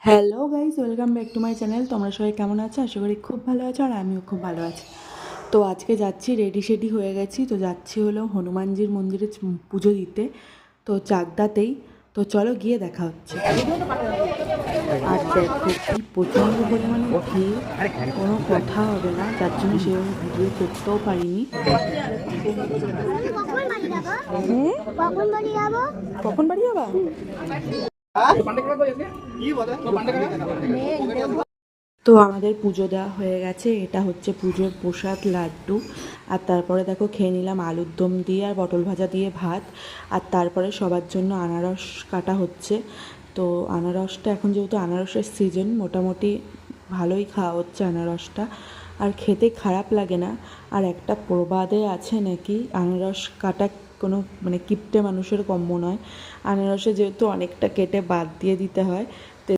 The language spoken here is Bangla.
Hello guys, welcome back to my channel. তোমরা সবাই কেমন আছো? আশা করি খুব ভালো আছো, আর আমিও খুব ভালো আছি। তো আজকে যাচ্ছি, রেডি শেডি হয়ে গেছি। তো যাচ্ছি হলো হনুমানজির মন্দিরে পুজো দিতে, তো চাকদাতেই। তো চলো গিয়ে দেখা হচ্ছে। আর দেখো কি প্রচণ্ড পরিমাণে ভিড়, কোনো কথা হবে না, যার জন্য সেভাবে ভিডিও করতেও পারিনি। কখন বাড়ি যাবা? তো আমাদের পুজো দেওয়া হয়ে গেছে। এটা হচ্ছে পুজোর প্রসাদ লাড্ডু। আর তারপরে দেখো খেয়ে নিলাম আলুর দম দিয়ে আর পটল ভাজা দিয়ে ভাত। আর তারপরে সবার জন্য আনারস কাটা হচ্ছে। তো আনারসটা এখন যেহেতু আনারসের সিজন, মোটামুটি ভালোই খাওয়া হচ্ছে আনারসটা, আর খেতে খারাপ লাগে না। আর একটা প্রবাদে আছে নাকি আনারস কাটা কোনো কিপ্টে মানুষের কম্ম নয়। আনারসে যেহেতু অনেকটা কেটে বাদ দিয়ে দিতে হয়,